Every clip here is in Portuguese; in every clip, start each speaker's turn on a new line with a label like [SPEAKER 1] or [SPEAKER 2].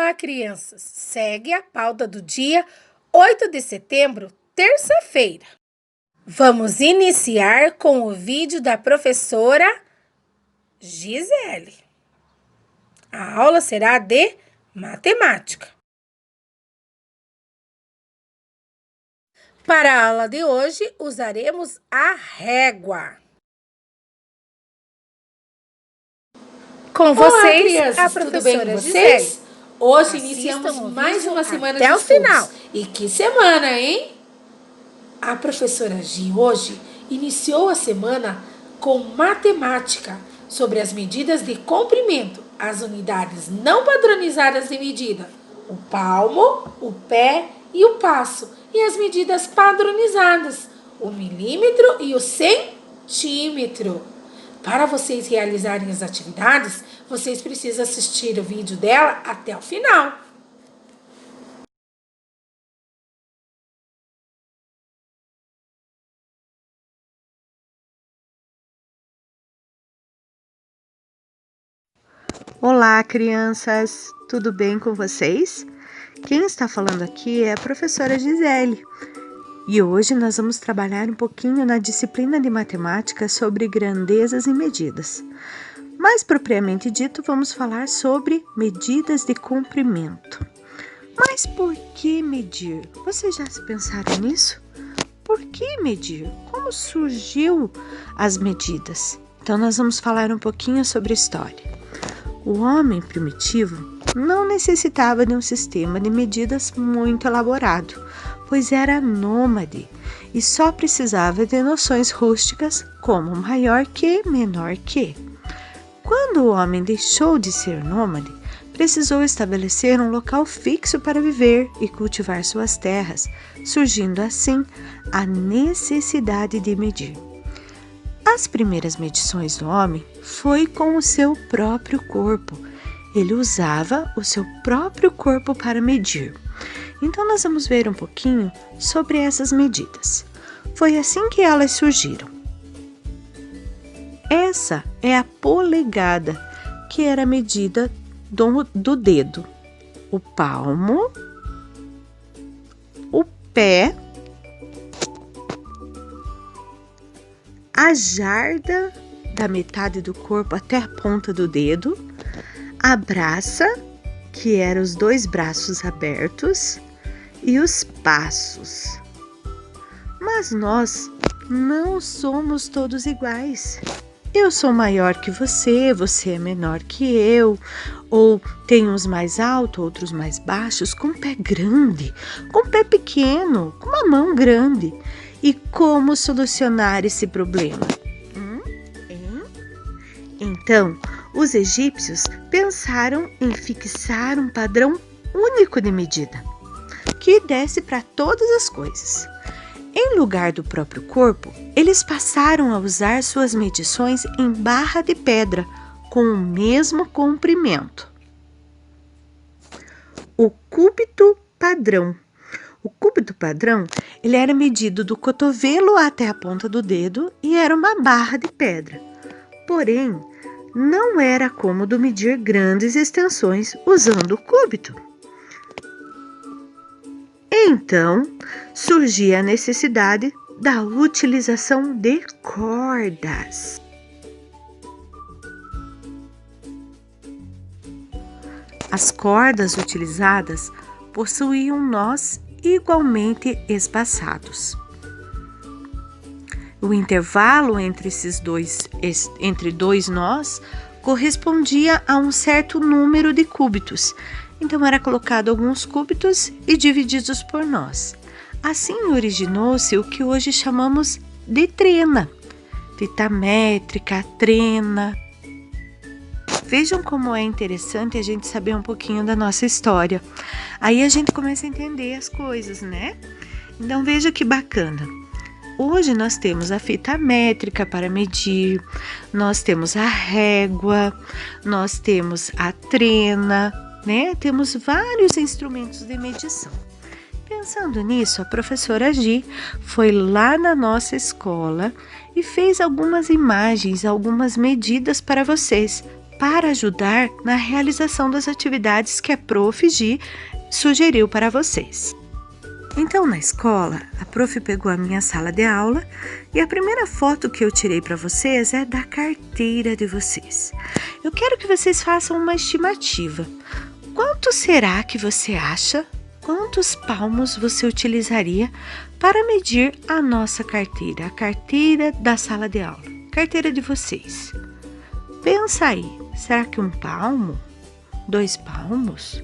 [SPEAKER 1] Olá, crianças! Segue a pauta do dia 8 de setembro, terça-feira. Vamos iniciar com o vídeo da professora Gisele. A aula será de matemática. Para a aula de hoje, usaremos a régua. Com vocês,
[SPEAKER 2] crianças,
[SPEAKER 1] a professora
[SPEAKER 2] tudo bem com
[SPEAKER 1] Gisele.
[SPEAKER 2] vocês? Hoje
[SPEAKER 1] Assistam
[SPEAKER 2] iniciamos
[SPEAKER 1] o
[SPEAKER 2] mais
[SPEAKER 1] vídeo
[SPEAKER 2] uma semana
[SPEAKER 1] até
[SPEAKER 2] de
[SPEAKER 1] o
[SPEAKER 2] estudos.
[SPEAKER 1] final.
[SPEAKER 2] E que semana, hein? A professora Gi hoje iniciou a semana com matemática sobre as medidas de comprimento, as unidades não padronizadas de medida, o palmo, o pé e o passo, e as medidas padronizadas, o milímetro e o centímetro. Para vocês realizarem as atividades, vocês precisam assistir o vídeo dela até o final.
[SPEAKER 3] Olá, crianças! Tudo bem com vocês? Quem está falando aqui é a professora Gisele. E hoje nós vamos trabalhar um pouquinho na disciplina de matemática sobre grandezas e medidas. Mais propriamente dito, vamos falar sobre medidas de comprimento. Mas por que medir? Vocês já pensaram nisso? Por que medir? Como surgiu as medidas? Então nós vamos falar um pouquinho sobre a história. O homem primitivo não necessitava de um sistema de medidas muito elaborado, pois era nômade e só precisava de noções rústicas como maior que, menor que. Quando o homem deixou de ser nômade, precisou estabelecer um local fixo para viver e cultivar suas terras, surgindo assim a necessidade de medir. As primeiras medições do homem foi com o seu próprio corpo. Ele usava o seu próprio corpo para medir. Então nós vamos ver um pouquinho sobre essas medidas. Foi assim que elas surgiram. Essa é a polegada, que era a medida do dedo. O palmo, o pé, a jarda da metade do corpo até a ponta do dedo, a braça, que eram os dois braços abertos, e os passos. Mas nós não somos todos iguais. Eu sou maior que você, você é menor que eu, ou tem uns mais altos, outros mais baixos, com pé grande, com pé pequeno, com uma mão grande. E como solucionar esse problema? Então, os egípcios pensaram em fixar um padrão único de medida, que desse para todas as coisas. Em lugar do próprio corpo, eles passaram a usar suas medições em barra de pedra, com o mesmo comprimento. O cúbito padrão. O cúbito padrão, ele era medido do cotovelo até a ponta do dedo e era uma barra de pedra. Porém, não era cômodo medir grandes extensões usando o cúbito. Então, surgia a necessidade da utilização de cordas. As cordas utilizadas possuíam nós igualmente espaçados. O intervalo entre dois nós correspondia a um certo número de cúbitos. Então era colocado alguns cúbitos e divididos por nós. Assim originou-se o que hoje chamamos de trena, fita métrica, trena. Vejam como é interessante a gente saber um pouquinho da nossa história. Aí a gente começa a entender as coisas, né? Então veja que bacana. Hoje nós temos a fita métrica para medir, nós temos a régua, nós temos a trena, né? Temos vários instrumentos de medição. Pensando nisso, a professora Gi foi lá na nossa escola e fez algumas imagens, algumas medidas para vocês, para ajudar na realização das atividades que a Prof. Gi sugeriu para vocês. Então, na escola, a Prof. pegou a minha sala de aula e a primeira foto que eu tirei para vocês é da carteira de vocês. Eu quero que vocês façam uma estimativa. Quanto será que você acha? Quantos palmos você utilizaria para medir a nossa carteira, a carteira da sala de aula, carteira de vocês? Pensa aí, será que 1 palmo? 2 palmos?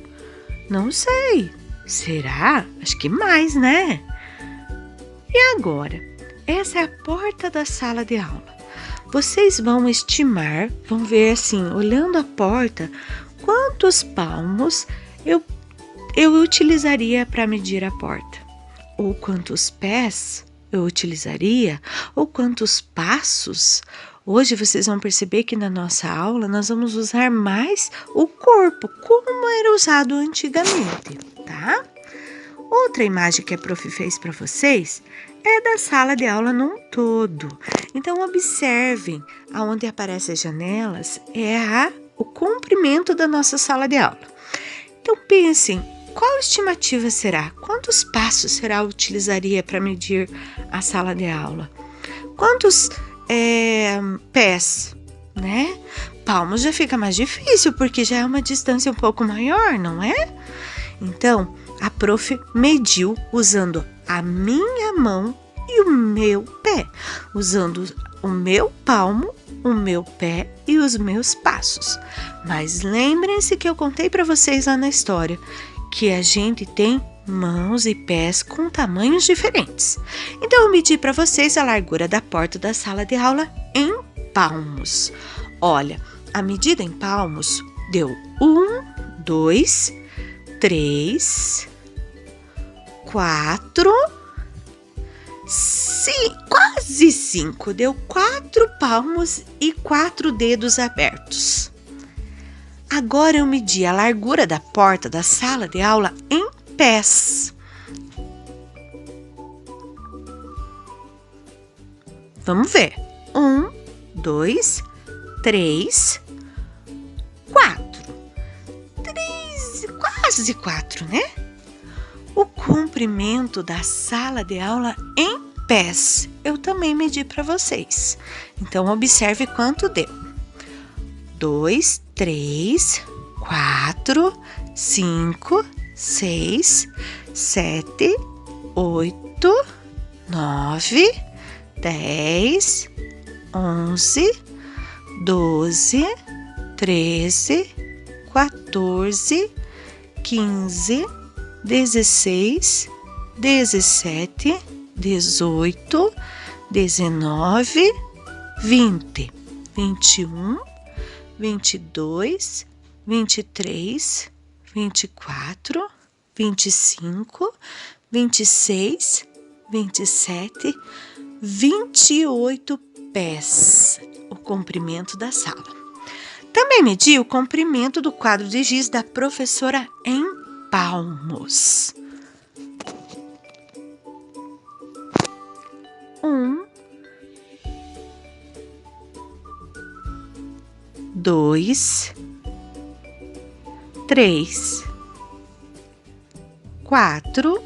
[SPEAKER 3] Não sei. Será? Acho que mais, né? E agora? Essa é a porta da sala de aula. Vocês vão estimar, vão ver assim, olhando a porta, quantos palmos eu utilizaria para medir a porta. Ou quantos pés eu utilizaria, ou quantos passos. Hoje vocês vão perceber que na nossa aula nós vamos usar mais o corpo, como era usado antigamente, tá? Outra imagem que a Prof. fez para vocês é da sala de aula num todo. Então observem, aonde aparecem as janelas é o comprimento da nossa sala de aula. Então pensem, qual estimativa será? Quantos passos será utilizaria para medir a sala de aula? Quantos pés, né? Palmos já fica mais difícil, porque já é uma distância um pouco maior, não é? Então, a Prof. mediu usando a minha mão e o meu pé, usando o meu palmo, o meu pé e os meus passos. Mas lembrem-se que eu contei para vocês lá na história que a gente tem mãos e pés com tamanhos diferentes. Então, eu medi para vocês a largura da porta da sala de aula em palmos. Olha, a medida em palmos deu 1, 2, 3, 4, quase 5. Deu 4 palmos e 4 dedos abertos. Agora eu medi a largura da porta da sala de aula em pés. Vamos ver. 1, 2, 3, 4. 3, quase 4, né? O comprimento da sala de aula em pés. Eu também medi para vocês. Então, observe quanto deu. 2, 3, 4, 5, 6, 7, 8, 9, 10, 11, 12, 13, 14, 15, 16, 17, 18, 19, 20, 21, 22, 23, 24, 25, 26, 27, 28 pés, o comprimento da sala. Também medi o comprimento do quadro de giz da professora em palmos. 1, 2, 3, 4,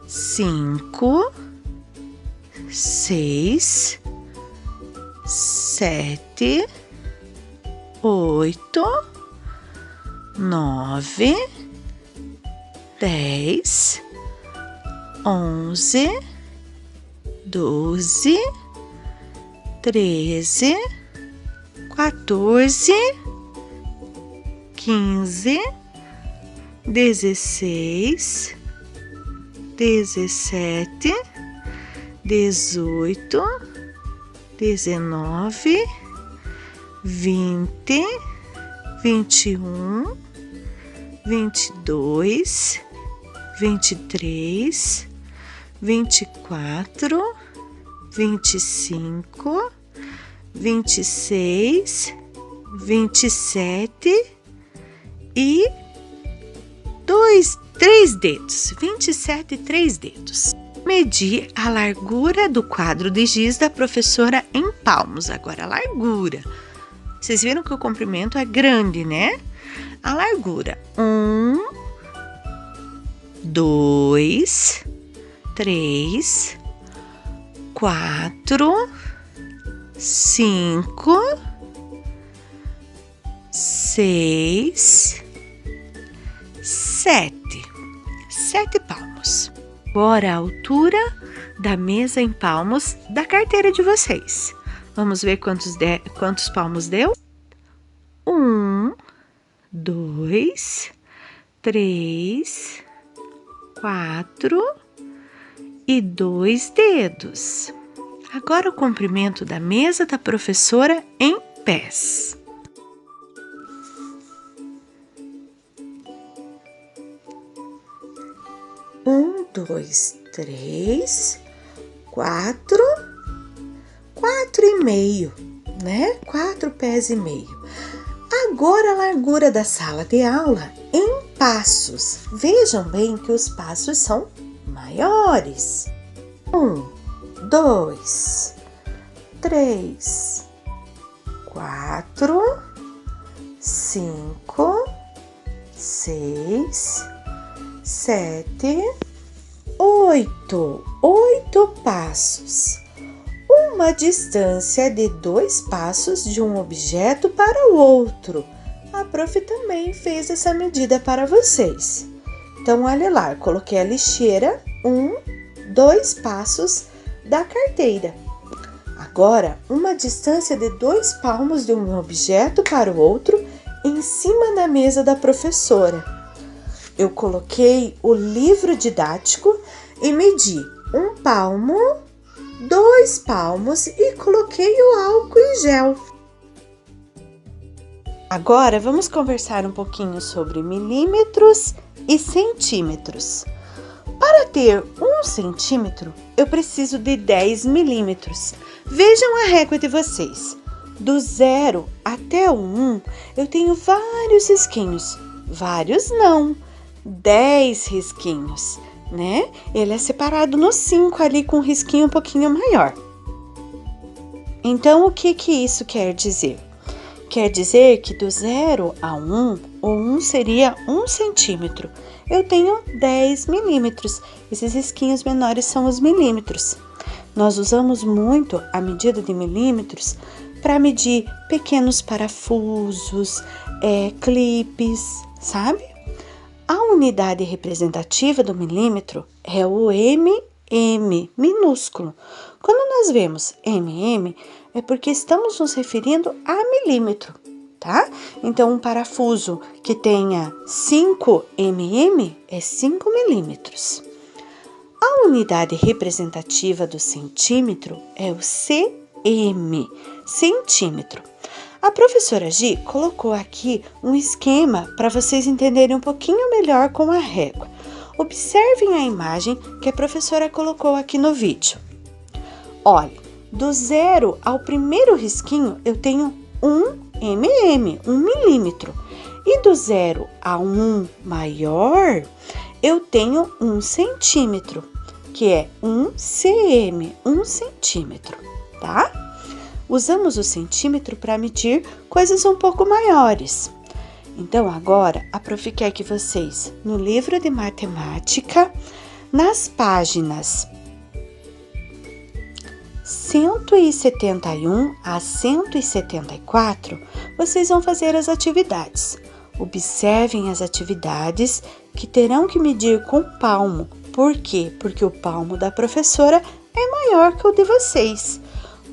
[SPEAKER 3] 5, 6, 7, 8, 9, 10, 11, 12, 13, 14, 15, 16, 17, 18, 19, 20, 21, 22, 23, 24, 25, 26, 27 e 3 dedos, 27 e 3 dedos. Medi a largura do quadro de giz da professora em palmos. Agora a largura. Vocês viram que o comprimento é grande, né? A largura: 1, 2, 3, 4, 5, 6, 7. 7 palmos. Agora a altura da mesa em palmos da carteira de vocês. Vamos ver quantos palmos deu? 1, 2, 3, 4 e 2 dedos. Agora o comprimento da mesa da professora em pés. 1, 2, 3, 4, 4,5, né? 4 pés e meio. Agora a largura da sala de aula em passos. Vejam bem que os passos são maiores. 1, 2, 3, 4, 5, 6, 7, 8. 8 passos. Uma distância de 2 passos de um objeto para o outro. A prof também fez essa medida para vocês. Então, olha lá, eu coloquei a lixeira 2 passos da carteira. Agora, uma distância de 2 palmos de um objeto para o outro em cima da mesa da professora. Eu coloquei o livro didático e medi 1 palmo, 2 palmos e coloquei o álcool em gel. Agora vamos conversar um pouquinho sobre milímetros e centímetros. Para ter 1 centímetro, eu preciso de 10 milímetros. Vejam a régua de vocês. Do 0 até o 1, eu tenho vários risquinhos. Vários não, 10 risquinhos, né? Ele é separado no 5 ali com um risquinho um pouquinho maior. Então, o que isso quer dizer? Quer dizer que do 0 a 1, o 1 seria 1 centímetro. Eu tenho 10 milímetros. Esses risquinhos menores são os milímetros. Nós usamos muito a medida de milímetros para medir pequenos parafusos, clipes, sabe? A unidade representativa do milímetro é o mm, minúsculo. Quando nós vemos mm, é porque estamos nos referindo a milímetro, tá? Então, um parafuso que tenha 5 mm é 5 milímetros. A unidade representativa do centímetro é o cm, centímetro. A professora Gi colocou aqui um esquema para vocês entenderem um pouquinho melhor com a régua. Observem a imagem que a professora colocou aqui no vídeo. Olha, do 0 ao primeiro risquinho eu tenho 1 mm, 1 milímetro. E do 0 a 1 maior eu tenho 1 centímetro, que é 1 cm, 1 centímetro, tá? Usamos o centímetro para medir coisas um pouco maiores. Então, agora, a prof quer que vocês, no livro de matemática, nas páginas 171 a 174, vocês vão fazer as atividades. Observem as atividades que terão que medir com palmo. Por quê? Porque o palmo da professora é maior que o de vocês.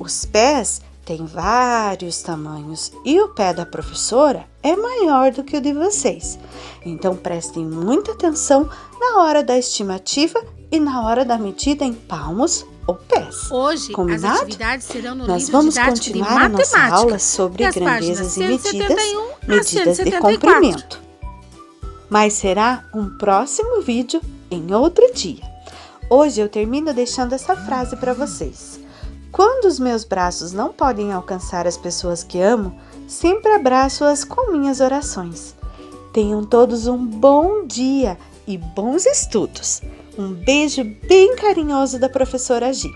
[SPEAKER 3] Os pés têm vários tamanhos e o pé da professora é maior do que o de vocês. Então, prestem muita atenção na hora da estimativa e na hora da medida em palmos ou pés.
[SPEAKER 2] Hoje,
[SPEAKER 3] combinado?
[SPEAKER 2] as atividades serão no
[SPEAKER 3] Nós
[SPEAKER 2] livro
[SPEAKER 3] vamos
[SPEAKER 2] didático de
[SPEAKER 3] continuar a nossa
[SPEAKER 2] matemática,
[SPEAKER 3] aula sobre
[SPEAKER 2] das
[SPEAKER 3] grandezas e
[SPEAKER 2] páginas 171 a
[SPEAKER 3] medidas de
[SPEAKER 2] 174.
[SPEAKER 3] comprimento. Mas será um próximo vídeo em outro dia. Hoje eu termino deixando essa frase para vocês. Quando os meus braços não podem alcançar as pessoas que amo, sempre abraço-as com minhas orações. Tenham todos um bom dia e bons estudos. Um beijo bem carinhoso da professora Gi.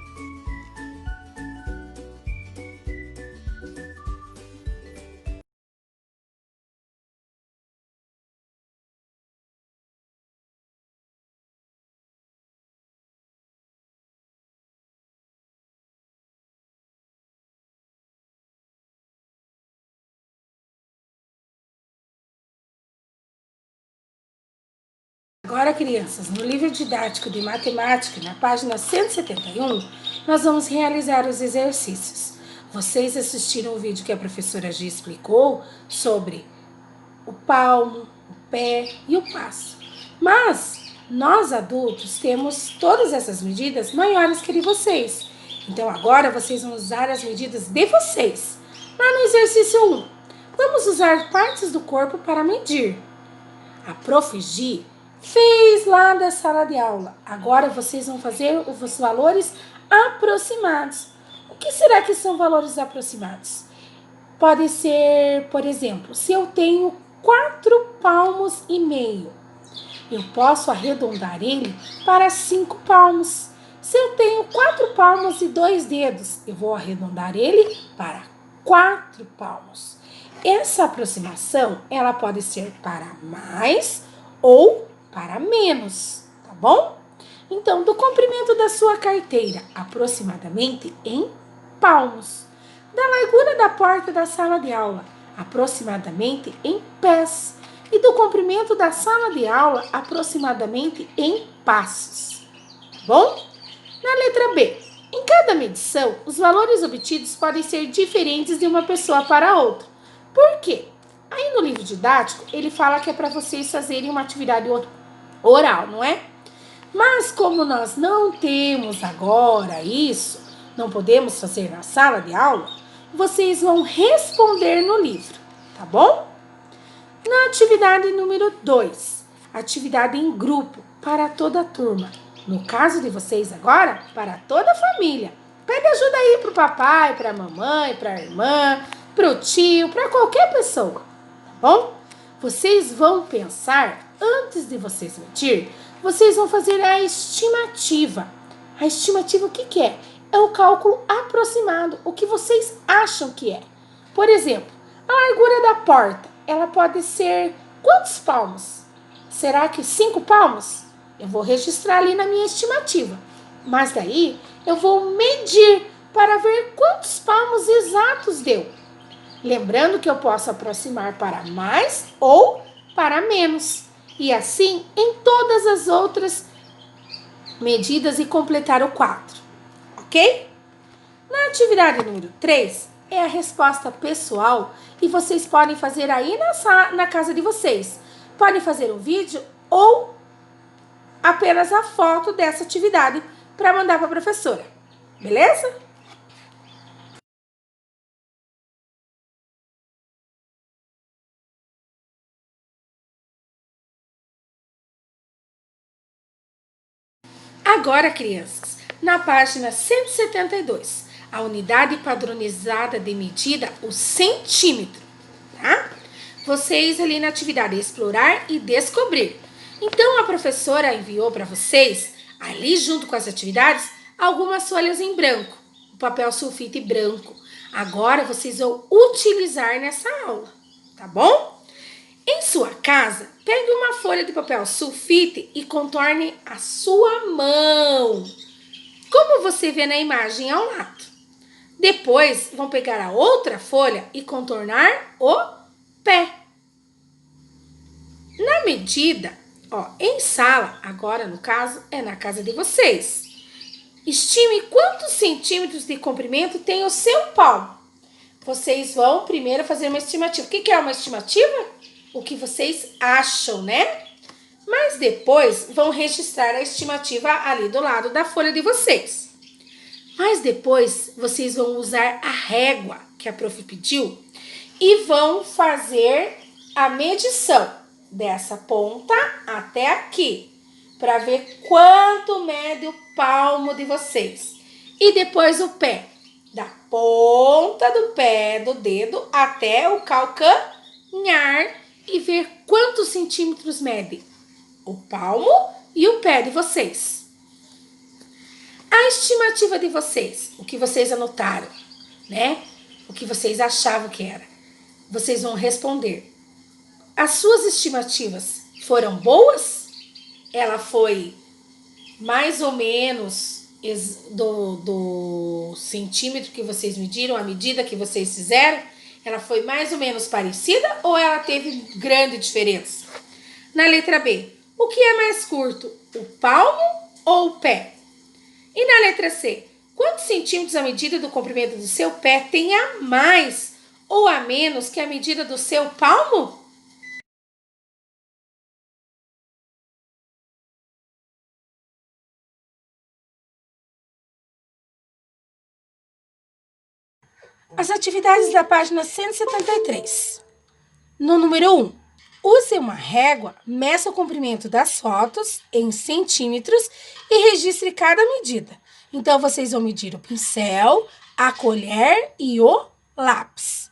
[SPEAKER 2] Agora, crianças, no livro didático de matemática, na página 171, nós vamos realizar os exercícios. Vocês assistiram o vídeo que a professora Gi explicou sobre o palmo, o pé e o passo. Mas nós adultos temos todas essas medidas maiores que a de vocês. Então agora vocês vão usar as medidas de vocês. Lá no exercício 1, vamos usar partes do corpo para medir. A Prof. Gi fez lá da sala de aula. Agora vocês vão fazer os valores aproximados. O que será que são valores aproximados? Pode ser, por exemplo, se eu tenho 4 palmos e meio, eu posso arredondar ele para 5 palmos. Se eu tenho 4 palmos e 2 dedos, eu vou arredondar ele para 4 palmos. Essa aproximação, ela pode ser para mais ou para menos, tá bom? Então, do comprimento da sua carteira, aproximadamente em palmos. Da largura da porta da sala de aula, aproximadamente em pés. E do comprimento da sala de aula, aproximadamente em passos. Tá bom? Na letra B, em cada medição, os valores obtidos podem ser diferentes de uma pessoa para outra. Por quê? Aí no livro didático, ele fala que é para vocês fazerem uma atividade oral, não é? Mas como nós não temos agora isso, não podemos fazer na sala de aula, vocês vão responder no livro, tá bom? Na atividade número 2, atividade em grupo para toda a turma. No caso de vocês agora, para toda a família. Pede ajuda aí pro papai, pra mamãe, pra irmã, pro tio, para qualquer pessoa, tá bom? Vocês vão pensar, antes de vocês medir, vocês vão fazer a estimativa. A estimativa o que é? É o cálculo aproximado, o que vocês acham que é. Por exemplo, a largura da porta, ela pode ser quantos palmos? Será que 5 palmos? Eu vou registrar ali na minha estimativa. Mas daí eu vou medir para ver quantos palmos exatos deu. Lembrando que eu posso aproximar para mais ou para menos. E assim em todas as outras medidas e completar o quadro. Ok? Na atividade número 3, é a resposta pessoal e vocês podem fazer aí na casa de vocês. Podem fazer um vídeo ou apenas a foto dessa atividade para mandar para a professora. Beleza? Agora, crianças, na página 172, a unidade padronizada de medida, o centímetro, tá? Vocês ali na atividade explorar e descobrir. Então, a professora enviou para vocês, ali junto com as atividades, algumas folhas em branco, o papel sulfite branco. Agora, vocês vão utilizar nessa aula, tá bom? Em sua casa, pegue uma folha de papel sulfite e contorne a sua mão, como você vê na imagem ao lado. Depois, vão pegar a outra folha e contornar o pé. Na medida, em sala, agora no caso é na casa de vocês. Estime quantos centímetros de comprimento tem o seu palmo. Vocês vão primeiro fazer uma estimativa. O que é uma estimativa? O que vocês acham, né? Mas depois vão registrar a estimativa ali do lado da folha de vocês. Mas depois vocês vão usar a régua que a prof pediu e vão fazer a medição dessa ponta até aqui, para ver quanto mede o palmo de vocês. E depois o pé, da ponta do pé do dedo até o calcanhar e ver quantos centímetros mede o palmo e o pé de vocês. A estimativa de vocês, o que vocês anotaram, né? O que vocês achavam que era. Vocês vão responder. As suas estimativas foram boas? Ela foi mais ou menos do centímetro que vocês mediram, a medida que vocês fizeram? Ela foi mais ou menos parecida ou ela teve grande diferença? Na letra B, O que é mais curto, o palmo ou o pé? E na letra C, quantos centímetros a medida do comprimento do seu pé tem a mais ou a menos que a medida do seu palmo? As atividades da página 173. No número 1, use uma régua, meça o comprimento das fotos em centímetros e registre cada medida. Então, vocês vão medir o pincel, a colher e o lápis.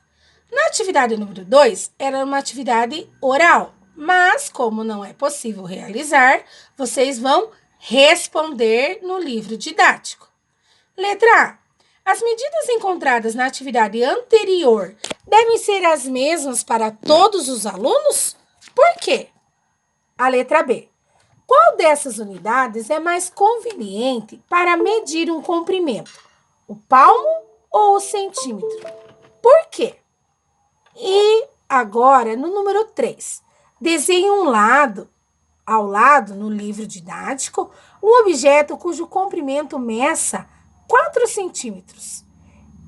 [SPEAKER 2] Na atividade número 2, era uma atividade oral, mas como não é possível realizar, vocês vão responder no livro didático. Letra A. As medidas encontradas na atividade anterior devem ser as mesmas para todos os alunos? Por quê? A letra B. Qual dessas unidades é mais conveniente para medir um comprimento? O palmo ou o centímetro? Por quê? E agora, no número 3, desenhe ao lado, no livro didático, um objeto cujo comprimento meça 4 centímetros.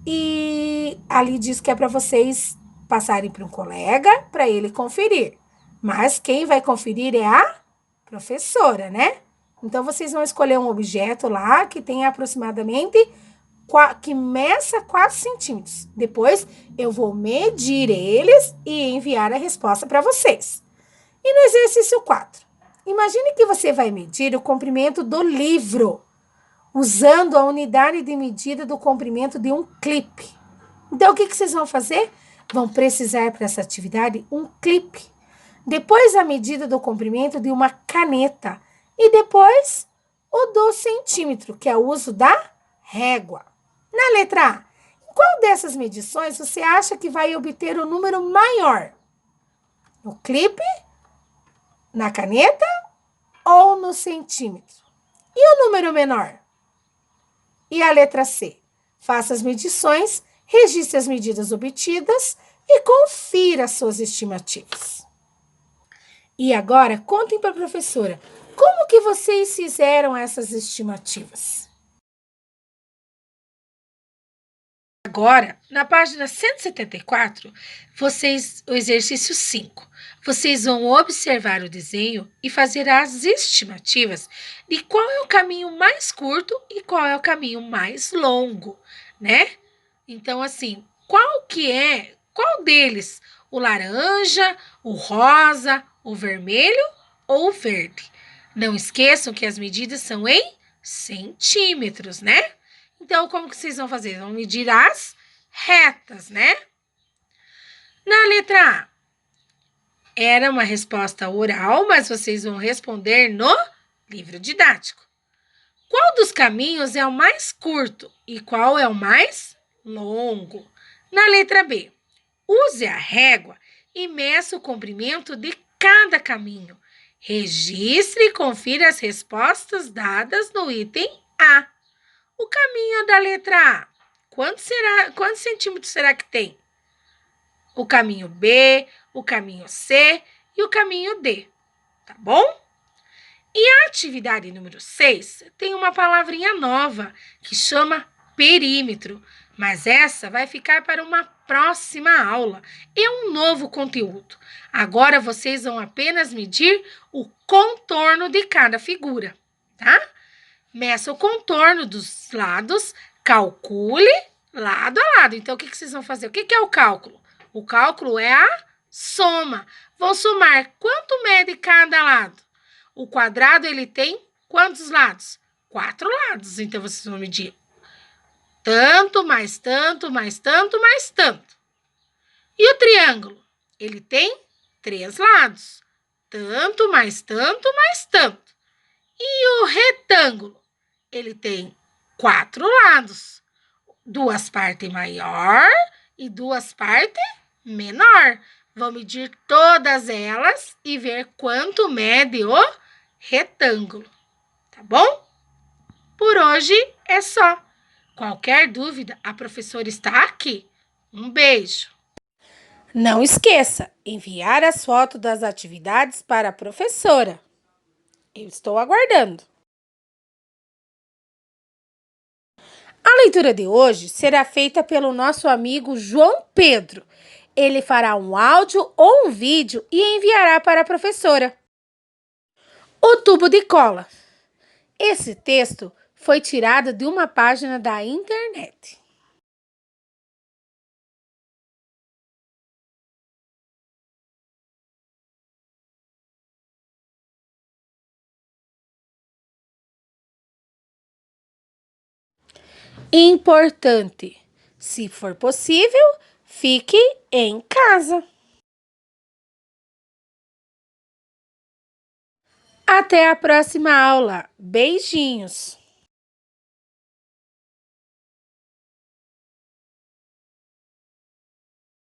[SPEAKER 2] E ali diz que é para vocês passarem para um colega para ele conferir. Mas quem vai conferir é a professora, né? Então, vocês vão escolher um objeto lá que tenha aproximadamente, que meça 4 centímetros. Depois, eu vou medir eles e enviar a resposta para vocês. E no exercício 4, imagine que você vai medir o comprimento do livro, usando a unidade de medida do comprimento de um clipe. Então, o que vocês vão fazer? Vão precisar para essa atividade um clipe. Depois, a medida do comprimento de uma caneta. E depois, o do centímetro, que é o uso da régua. Na letra A, em qual dessas medições você acha que vai obter o número maior? No clipe, na caneta ou no centímetro? E o número menor? E a letra C, faça as medições, registre as medidas obtidas e confira as suas estimativas. E agora, contem para a professora, como que vocês fizeram essas estimativas? Agora, na página 174, o exercício 5. Vocês vão observar o desenho e fazer as estimativas de qual é o caminho mais curto e qual é o caminho mais longo, né? Então, assim, qual deles? O laranja, o rosa, o vermelho ou o verde? Não esqueçam que as medidas são em centímetros, né? Então, como que vocês vão fazer? Vão medir as retas, né? Na letra A, era uma resposta oral, mas vocês vão responder no livro didático. Qual dos caminhos é o mais curto e qual é o mais longo? Na letra B, use a régua e meça o comprimento de cada caminho. Registre e confira as respostas dadas no item A. O caminho da letra A, quantos centímetros será que tem? O caminho B, o caminho C e o caminho D, tá bom? E a atividade número 6 tem uma palavrinha nova que chama perímetro, mas essa vai ficar para uma próxima aula. É um novo conteúdo. Agora vocês vão apenas medir o contorno de cada figura, tá? Meça o contorno dos lados, calcule lado a lado. Então, o que vocês vão fazer? O que é o cálculo? O cálculo é a soma. Vou somar quanto mede cada lado. O quadrado, ele tem quantos lados? 4 lados. Então, vocês vão medir tanto, mais tanto, mais tanto, mais tanto. E o triângulo? Ele tem 3 lados. Tanto, mais tanto, mais tanto. E o retângulo? Ele tem 4 lados. 2 partes maior e 2 partes menor. Vou medir todas elas e ver quanto mede o retângulo. Tá bom? Por hoje é só. Qualquer dúvida, a professora está aqui. Um beijo. Não esqueça, enviar as fotos das atividades para a professora.
[SPEAKER 1] Eu estou aguardando. A leitura de hoje será feita pelo nosso amigo João Pedro. Ele fará um áudio ou um vídeo e enviará para a professora. O tubo de cola. Esse texto foi tirado de uma página da internet. Importante: se for possível, fique em casa. Até a próxima aula. Beijinhos!